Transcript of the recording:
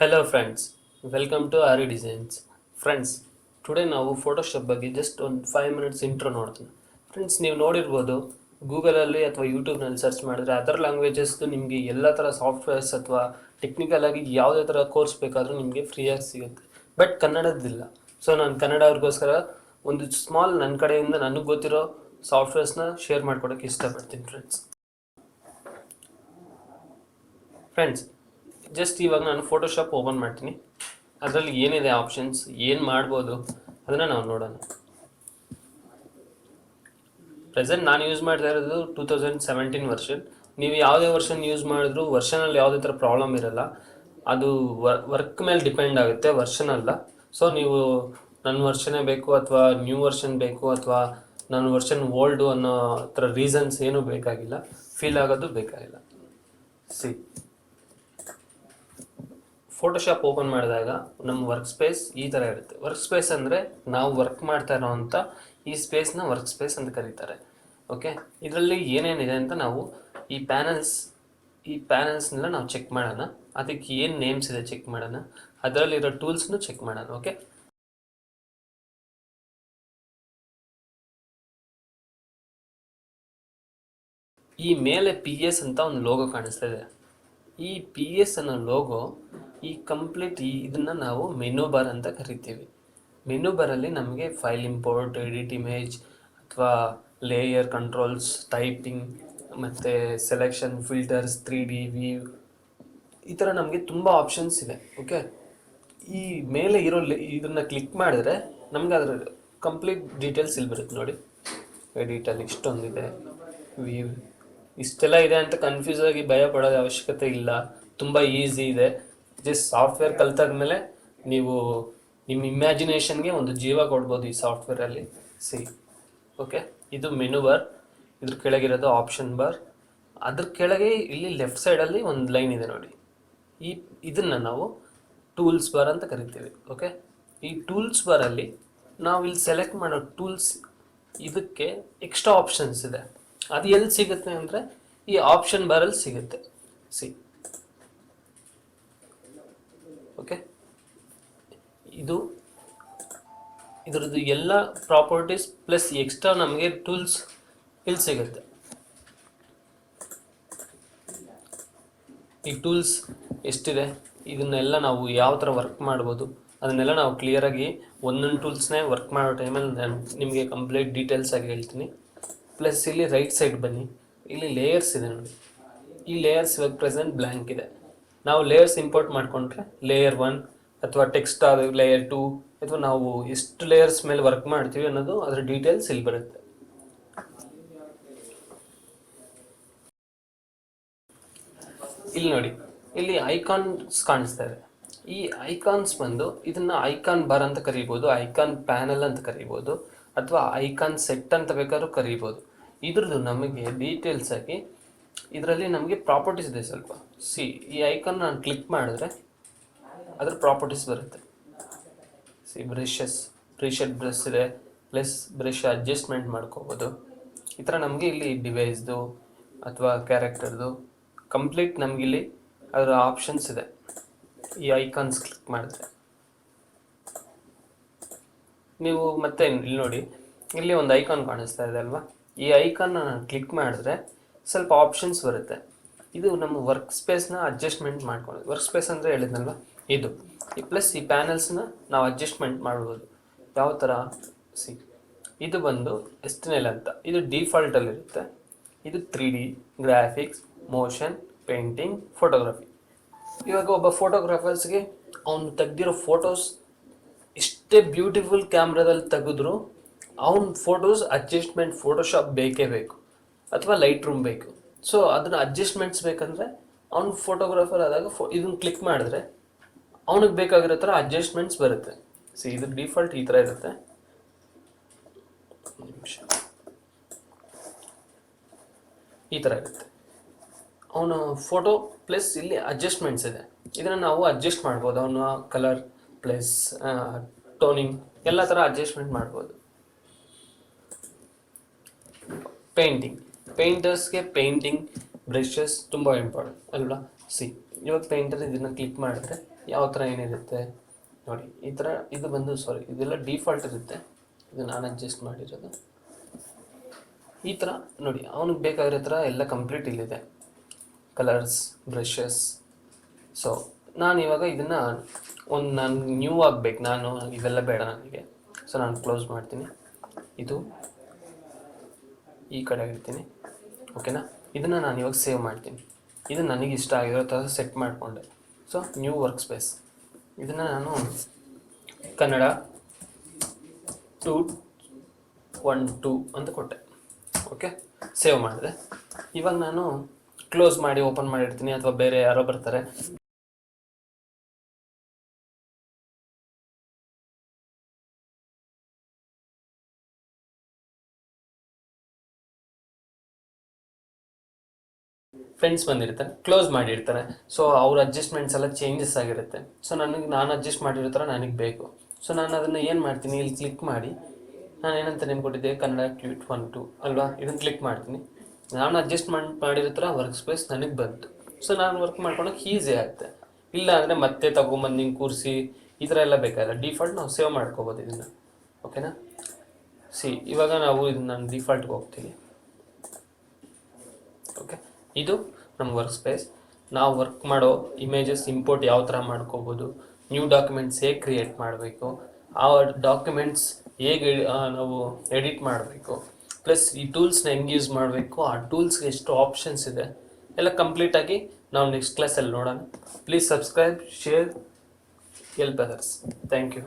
Hello friends, welcome to Ari Designs. Friends, today ನಾವು Photoshop ಬಗ್ಗೆ just ಒಂದು 5 minutes intro ನೋಡ್ತೀನಿ. ಫ್ರೆಂಡ್ಸ್, ನೀವು ನೋಡಿರ್ಬೋದು ಗೂಗಲಲ್ಲಿ ಅಥವಾ ಯೂಟ್ಯೂಬ್ನಲ್ಲಿ ಸರ್ಚ್ ಮಾಡಿದ್ರೆ ಅದರ್ ಲ್ಯಾಂಗ್ವೇಜಸ್ದು ನಿಮಗೆ ಎಲ್ಲ ಥರ ಸಾಫ್ಟ್ವೇರ್ಸ್ ಅಥವಾ ಟೆಕ್ನಿಕಲ್ ಆಗಿ ಯಾವುದೇ ಥರ ಕೋರ್ಸ್ ಬೇಕಾದರೂ ನಿಮಗೆ ಫ್ರೀಯಾಗಿ ಸಿಗುತ್ತೆ. ಬಟ್ ಕನ್ನಡದ್ದಿಲ್ಲ. ಸೊ ನಾನು ಕನ್ನಡ ಅವ್ರಿಗೋಸ್ಕರ ಒಂದು ಸ್ಮಾಲ್ ನನ್ನ ಕಡೆಯಿಂದ ನನಗೆ ಗೊತ್ತಿರೋ ಸಾಫ್ಟ್ವೇರ್ಸ್ನ ಶೇರ್ ಮಾಡ್ಕೊಡೋಕ್ಕೆ ಇಷ್ಟಪಡ್ತೀನಿ ಫ್ರೆಂಡ್ಸ್. ಜಸ್ಟ್ ಇವಾಗ ನಾನು ಫೋಟೋಶಾಪ್ ಓಪನ್ ಮಾಡ್ತೀನಿ. ಅದರಲ್ಲಿ ಏನಿದೆ ಆಪ್ಷನ್ಸ್, ಏನು ಮಾಡ್ಬೋದು ಅದನ್ನು ನಾವು ನೋಡೋಣ. ಪ್ರೆಸೆಂಟ್ ನಾನು ಯೂಸ್ ಮಾಡ್ತಾ ಇರೋದು 2017 ವರ್ಷನ್. ನೀವು ಯಾವುದೇ ವರ್ಷನ್ ಯೂಸ್ ಮಾಡಿದ್ರು ವರ್ಷನಲ್ಲಿ ಯಾವುದೇ ಥರ ಪ್ರಾಬ್ಲಮ್ ಇರಲ್ಲ. ಅದು ವರ್ಕ್ ಮೇಲೆ ಡಿಪೆಂಡ್ ಆಗುತ್ತೆ, ವರ್ಷನ್ ಅಲ್ಲ. ಸೊ ನೀವು ನನ್ನ ವರ್ಷನೇ ಬೇಕು ಅಥವಾ ನ್ಯೂ ವರ್ಷನ್ ಬೇಕು ಅಥವಾ ನನ್ನ ವರ್ಷನ್ ಓಲ್ಡು ಅನ್ನೋ ಥರ ರೀಸನ್ಸ್ ಏನೂ ಬೇಕಾಗಿಲ್ಲ, ಫೀಲ್ ಆಗೋದು ಬೇಕಾಗಿಲ್ಲ. ಫೋಟೋಶಾಪ್ ಓಪನ್ ಮಾಡಿದಾಗ ನಮ್ಮ ವರ್ಕ್ ಸ್ಪೇಸ್ ಈ ಥರ ಇರುತ್ತೆ. ವರ್ಕ್ ಸ್ಪೇಸ್ ಅಂದರೆ ನಾವು ವರ್ಕ್ ಮಾಡ್ತಾ ಇರೋವಂಥ ಈ ಸ್ಪೇಸ್ನ ವರ್ಕ್ ಸ್ಪೇಸ್ ಅಂತ ಕರೀತಾರೆ. ಓಕೆ, ಇದರಲ್ಲಿ ಏನೇನಿದೆ ಅಂತ ನಾವು ಈ ಪ್ಯಾನಲ್ಸ್ನೆಲ್ಲ ನಾವು ಚೆಕ್ ಮಾಡೋಣ. ಅದಕ್ಕೆ ಏನು ನೇಮ್ಸ್ ಇದೆ ಚೆಕ್ ಮಾಡೋಣ, ಅದರಲ್ಲಿರೋ ಟೂಲ್ಸ್ನು ಚೆಕ್ ಮಾಡೋಣ. ಓಕೆ, ಈ ಮೇಲೆ PS ಅಂತ ಒಂದು ಲೋಗೋ ಕಾಣಿಸ್ತಾ ಇದೆ. ಈ PS ಅನ್ನೋ ಲೋಗೋ ಇದನ್ನು ನಾವು ಮೆನು ಬಾರ್ ಅಂತ ಕರಿತೀವಿ. ಮೆನು ಬಾರಲ್ಲಿ ನಮಗೆ ಫೈಲ್ ಇಂಪೋರ್ಟ್, ಎಡಿಟ್ ಇಮೇಜ್ ಅಥವಾ ಲೇಯರ್ ಕಂಟ್ರೋಲ್ಸ್, ಟೈಪಿಂಗ್ ಮತ್ತು ಸೆಲೆಕ್ಷನ್, ಫಿಲ್ಟರ್ಸ್, 3D ವ್ಯೂ, ಈ ಥರ ನಮಗೆ ತುಂಬ ಆಪ್ಷನ್ಸ್ ಇದೆ. ಓಕೆ, ಈ ಮೇಲೆ ಇರೋ ಇದನ್ನು ಕ್ಲಿಕ್ ಮಾಡಿದ್ರೆ ನಮಗೆ ಅದರ ಕಂಪ್ಲೀಟ್ ಡೀಟೇಲ್ಸ್ ಇಲ್ಲಿ ಬರುತ್ತೆ ನೋಡಿ. ಎಡಿಟಲ್ಲಿ ಇಷ್ಟೊಂದಿದೆ, ವ್ಯೂ ಇಷ್ಟೆಲ್ಲ ಇದೆ ಅಂತ ಕನ್ಫ್ಯೂಸ್ ಆಗಿ ಭಯ ಪಡೋದು ಅವಶ್ಯಕತೆ ಇಲ್ಲ. ತುಂಬ ಈಸಿ ಇದೆ. ಜಸ್ಟ್ ಸಾಫ್ಟ್ವೇರ್ ಕಲ್ತಾದ್ಮೇಲೆ ನೀವು ನಿಮ್ಮ ಇಮ್ಯಾಜಿನೇಷನ್ಗೆ ಒಂದು ಜೀವ ಕೊಡ್ಬೋದು ಈ ಸಾಫ್ಟ್ವೇರಲ್ಲಿ. ಓಕೆ, ಇದು ಮೆನು ಬಾರ್. ಇದ್ರ ಕೆಳಗಿರೋದು ಆಪ್ಷನ್ ಬಾರ್. ಅದ್ರ ಕೆಳಗೆ ಇಲ್ಲಿ ಲೆಫ್ಟ್ ಸೈಡಲ್ಲಿ ಒಂದು ಲೈನ್ ಇದೆ ನೋಡಿ. ಇದನ್ನು ನಾವು ಟೂಲ್ಸ್ ಬಾರ್ ಅಂತ ಕರಿತೀವಿ. ಓಕೆ, ಈ ಟೂಲ್ಸ್ ಬಾರಲ್ಲಿ ನಾವು ಇಲ್ಲಿ ಸೆಲೆಕ್ಟ್ ಮಾಡೋ ಟೂಲ್ಸ್, ಇದಕ್ಕೆ ಎಕ್ಸ್ಟ್ರಾ ಆಪ್ಷನ್ಸ್ ಇದೆ. ಅದು ಎಲ್ಲಿ ಸಿಗುತ್ತೆ ಅಂದರೆ ಈ ಆಪ್ಷನ್ ಬಾರಲ್ಲಿ ಸಿಗುತ್ತೆ. ಓಕೆ, ಇದರದ್ದು ಎಲ್ಲ ಪ್ರಾಪರ್ಟೀಸ್ ಪ್ಲಸ್ ಎಕ್ಸ್ಟ್ರಾ ನಮಗೆ ಟೂಲ್ಸ್ ಇಲ್ಲಿ ಸಿಗುತ್ತೆ. ಈ ಟೂಲ್ಸ್ ಎಷ್ಟಿದೆ, ಇದನ್ನೆಲ್ಲ ನಾವು ಯಾವ ಥರ ವರ್ಕ್ ಮಾಡ್ಬೋದು ಅದನ್ನೆಲ್ಲ ನಾವು ಕ್ಲಿಯರಾಗಿ ಒಂದೊಂದು ಟೂಲ್ಸ್ನೇ ವರ್ಕ್ ಮಾಡೋ ಟೈಮಲ್ಲಿ ನಾನು ನಿಮಗೆ ಕಂಪ್ಲೀಟ್ ಡೀಟೇಲ್ಸ್ ಆಗಿ ಹೇಳ್ತೀನಿ. ಪ್ಲಸ್ ಇಲ್ಲಿ ರೈಟ್ ಸೈಡ್ ಬನ್ನಿ, ಇಲ್ಲಿ ಲೇಯರ್ಸ್ ಇದೆ ನೋಡಿ. ಈ ಲೇಯರ್ಸ್ ಇವಾಗ ಪ್ರೆಸೆಂಟ್ ಬ್ಲ್ಯಾಂಕ್ ಇದೆ. ನಾವು ಲೇಯರ್ಸ್ ಇಂಪೋರ್ಟ್ ಮಾಡಿಕೊಂಡ್ರೆ ಲೇಯರ್ 1 ಅಥವಾ ಟೆಕ್ಸ್ಟ್ ಲೇಯರ್ 2 ಅಥವಾ ನಾವು ಎಷ್ಟು ಲೇಯರ್ಸ್ ಮೇಲೆ ವರ್ಕ್ ಮಾಡ್ತೀವಿ ಅನ್ನೋದು ಅದರ ಡೀಟೇಲ್ಸ್ ಇಲ್ಲಿ ಬರುತ್ತೆ. ಇಲ್ಲಿ ನೋಡಿ, ಇಲ್ಲಿ ಐಕಾನ್ಸ್ ಕಾಣಿಸ್ತಾ ಇದೆ. ಈ ಐಕಾನ್ಸ್ ಬಂದು ಇದನ್ನು ಐಕಾನ್ ಬಾರ್ ಅಂತ ಕರಿಬೋದು, ಐಕಾನ್ ಪ್ಯಾನಲ್ ಅಂತ ಕರಿಬೋದು, ಅಥವಾ ಐಕಾನ್ ಸೆಟ್ ಅಂತ ಬೇಕಾದ್ರೂ ಕರಿಬೋದು. ಇದ್ರದ್ದು ನಮಗೆ ಡೀಟೇಲ್ಸ್ ಆಗಿ ಇದರಲ್ಲಿ ನಮಗೆ ಪ್ರಾಪರ್ಟೀಸ್ ಇದೆ ಸ್ವಲ್ಪ. ಈ ಐಕಾನ್ ನಾನು ಕ್ಲಿಕ್ ಮಾಡಿದ್ರೆ ಅದ್ರ ಪ್ರಾಪರ್ಟೀಸ್ ಬರುತ್ತೆ. ಪ್ರೀಶೆಟ್ ಬ್ರಷ್ ಇದೆ, ಪ್ಲಸ್ ಬ್ರಷ್ ಅಡ್ಜಸ್ಟ್ಮೆಂಟ್ ಮಾಡ್ಕೋಬೋದು. ಈ ಥರ ನಮಗೆ ಇಲ್ಲಿ ಡಿವೈಸ್ದು ಅಥವಾ ಕ್ಯಾರೆಕ್ಟರ್ದು ಕಂಪ್ಲೀಟ್ ನಮಗಿಲ್ಲಿ ಅದರ ಆಪ್ಷನ್ಸ್ ಇದೆ. ಈ ಐಕಾನ್ಸ್ ಕ್ಲಿಕ್ ಮಾಡಿದ್ರೆ ನೀವು ಮತ್ತೆ ಇಲ್ಲಿ ನೋಡಿ, ಇಲ್ಲಿ ಒಂದು ಐಕಾನ್ ಕಾಣಿಸ್ತಾ ಇದೆ ಅಲ್ವಾ. ಈ ಐಕಾನ್ನ ನಾನು ಕ್ಲಿಕ್ ಮಾಡಿದ್ರೆ ಸ್ವಲ್ಪ ಆಪ್ಷನ್ಸ್ ಬರುತ್ತೆ. ಇದು ನಮ್ಮ ವರ್ಕ್ ಸ್ಪೇಸ್ನ ಅಡ್ಜಸ್ಟ್ಮೆಂಟ್ ಮಾಡ್ಕೊಳ್ಳೋದು. ವರ್ಕ್ ಸ್ಪೇಸ್ ಅಂದರೆ ಹೇಳಿದ್ನಲ್ವ, ಇದು ಪ್ಲಸ್ ಈ ಪ್ಯಾನಲ್ಸ್ನ ನಾವು ಅಡ್ಜಸ್ಟ್ಮೆಂಟ್ ಮಾಡ್ಬೋದು. ಯಾವ ಥರ, ಇದು ಬಂದು ಎಸ್ಟಿನೇಲ್ ಅಂತ, ಇದು ಡಿಫಾಲ್ಟಲ್ಲಿರುತ್ತೆ. ಇದು 3D, graphics, motion, painting, photography. ಇವಾಗ ಒಬ್ಬ ಫೋಟೋಗ್ರಾಫರ್ಸ್ಗೆ ಅವನು ತೆಗ್ದಿರೋ ಫೋಟೋಸ್ ಎಷ್ಟೇ ಬ್ಯೂಟಿಫುಲ್ ಕ್ಯಾಮ್ರಾದಲ್ಲಿ ತೆಗೆದ್ರು ಅವನ ಫೋಟೋಸ್ ಅಡ್ಜಸ್ಟ್ಮೆಂಟ್ ಫೋಟೋಶಾಪ್ ಬೇಕೇ ಬೇಕು ಅಥವಾ ಲೈಟ್ ರೂಮ್ ಬೇಕು. ಸೊ ಅದನ್ನ ಅಡ್ಜಸ್ಟ್ಮೆಂಟ್ಸ್ ಬೇಕಂದರೆ ಅವ್ನು ಫೋಟೋಗ್ರಾಫರ್ ಆದಾಗ ಇದನ್ನು ಕ್ಲಿಕ್ ಮಾಡಿದ್ರೆ ಅವನಿಗೆ ಬೇಕಾಗಿರೋ ಥರ ಅಡ್ಜಸ್ಟ್ಮೆಂಟ್ಸ್ ಬರುತ್ತೆ. ಇದು ಡಿಫಾಲ್ಟ್ ಈ ಥರ ಇರುತ್ತೆ. ಈ ಥರ ಇರುತ್ತೆ ಅವನ ಫೋಟೋ ಪ್ಲಸ್ ಇಲ್ಲಿ ಅಡ್ಜಸ್ಟ್ಮೆಂಟ್ಸ್ ಇದೆ. ಇದನ್ನು ನಾವು ಅಡ್ಜಸ್ಟ್ ಮಾಡ್ಬೋದು. ಅವನ ಕಲರ್ ಪ್ಲಸ್ ಟೋನಿಂಗ್ ಎಲ್ಲ ಥರ ಅಡ್ಜಸ್ಟ್ಮೆಂಟ್ ಮಾಡ್ಬೋದು. ಪೇಂಟರ್ಸ್ಗೆ ಪೇಂಟಿಂಗ್ ಬ್ರಷಸ್ ತುಂಬ ಇಂಪಾರ್ಟೆಂಟ್ ಅಲ್ವಾ. ಇವಾಗ ಪೇಂಟರ್ ಇದನ್ನು ಕ್ಲಿಕ್ ಮಾಡಿದ್ರೆ ಯಾವ ಥರ ಏನಿರುತ್ತೆ ನೋಡಿ, ಈ ಥರ ಇದು ಬಂದು ಇದೆಲ್ಲ ಡಿಫಾಲ್ಟ್ ಇರುತ್ತೆ, ಇದು ನಾನು ಅಡ್ಜಸ್ಟ್ ಮಾಡಿರೋದು. ಈ ಥರ ನೋಡಿ, ಅವನಿಗೆ ಬೇಕಾಗಿರೋ ಥರ ಎಲ್ಲ ಕಂಪ್ಲೀಟ್ ಇಲ್ಲಿದೆ, ಕಲರ್ಸ್, ಬ್ರಷಸ್. ಸೊ ನಾನು ಇವಾಗ ಇದನ್ನು ನಾನು ನ್ಯೂ ಆಗಬೇಕು, ನಾನು ಇವೆಲ್ಲ ಬೇಡ ನನಗೆ. ಸೊ ನಾನು ಕ್ಲೋಸ್ ಮಾಡ್ತೀನಿ, ಇದು ಈ ಕಡೆ ಇಡ್ತೀನಿ, ಓಕೆನಾ. ಇದನ್ನು ನಾನು ಇವಾಗ ಸೇವ್ ಮಾಡ್ತೀನಿ. ಇದು ನನಗೆ ಇಷ್ಟ ಆಗಿರೋ ಥರ ಸೆಟ್ ಮಾಡಿಕೊಂಡೆ. ಸೊ ನ್ಯೂ ವರ್ಕ್ ಸ್ಪೇಸ್, ಇದನ್ನು ನಾನು ಕನ್ನಡ 212 ಅಂತ ಕೊಟ್ಟೆ, ಓಕೆ. ಸೇವ್ ಮಾಡಿದೆ. ಇವಾಗ ನಾನು ಕ್ಲೋಸ್ ಮಾಡಿ ಓಪನ್ ಮಾಡಿರ್ತೀನಿ, ಅಥವಾ ಬೇರೆ ಯಾರೋ ಬರ್ತಾರೆ. ಫ್ರೆಂಡ್ಸ್ ಬಂದಿರ್ತಾರೆ, ಕ್ಲೋಸ್ ಮಾಡಿರ್ತಾರೆ. ಸೊ ಅವ್ರ ಅಡ್ಜಸ್ಟ್ಮೆಂಟ್ಸ್ ಎಲ್ಲ ಚೇಂಜಸ್ ಆಗಿರುತ್ತೆ. ಸೊ ನಾನು ಅಡ್ಜಸ್ಟ್ ಮಾಡಿರೋ ಥರ ನನಗೆ ಬೇಕು. ಸೊ ನಾನು ಅದನ್ನು ಏನು ಮಾಡ್ತೀನಿ, ಇಲ್ಲಿ ಕ್ಲಿಕ್ ಮಾಡಿ, ನಾನು ಏನಂತ ಕೊಟ್ಟಿದ್ದೆ, ಕನ್ನಡ 212 ಅಲ್ವಾ, ಇದನ್ನು ಕ್ಲಿಕ್ ಮಾಡ್ತೀನಿ. ನಾನು ಅಡ್ಜಸ್ಟ್ಮೆಂಟ್ ಮಾಡಿರೋ ಥರ ವರ್ಕ್ ಸ್ಪೇಸ್ ನನಗೆ ಬಂತು. ಸೊ ನಾನು ವರ್ಕ್ ಮಾಡ್ಕೊಳಕ್ಕೆ ಈಸಿ ಆಗುತ್ತೆ. ಇಲ್ಲ ಅಂದರೆ ಮತ್ತೆ ತಗೊಂಬಂದು ಹಿಂಗೆ ಕೂರಿಸಿ ಈ ಥರ ಎಲ್ಲ ಬೇಕಾಗಿಲ್ಲ. ಡಿಫಾಲ್ಟ್ ನಾವು ಸೇವ್ ಮಾಡ್ಕೋಬೋದು ಇದನ್ನು, ಓಕೆನಾ. ಇವಾಗ ನಾವು ಇದನ್ನು ನಾನು ಡಿಫಾಲ್ಟ್ಗೆ ಹೋಗ್ತೀವಿ, ಓಕೆ. ಇದು ನಮ್ಮ ವರ್ಕ್ ಸ್ಪೇಸ್. ನಾವು ವರ್ಕ್ ಮಾಡೋ ಇಮೇಜಸ್ ಇಂಪೋರ್ಟ್ ಯಾವ ಥರ ಮಾಡ್ಕೋಬೋದು, ನ್ಯೂ ಡಾಕ್ಯುಮೆಂಟ್ಸ್ ಹೇಗೆ ಕ್ರಿಯೇಟ್ ಮಾಡಬೇಕು, ಆ ಡಾಕ್ಯುಮೆಂಟ್ಸ್ ಹೇಗೆ ನಾವು ಎಡಿಟ್ ಮಾಡಬೇಕು, ಪ್ಲಸ್ ಈ ಟೂಲ್ಸ್ನ ಹೆಂಗೆ ಯೂಸ್ ಮಾಡಬೇಕು, ಆ ಟೂಲ್ಸ್ಗೆ ಎಷ್ಟು ಆಪ್ಷನ್ಸ್ ಇದೆ ಎಲ್ಲ ಕಂಪ್ಲೀಟಾಗಿ ನಾವು ನೆಕ್ಸ್ಟ್ ಕ್ಲಾಸಲ್ಲಿ ನೋಡೋಣ. Please subscribe, share, help others. Thank you.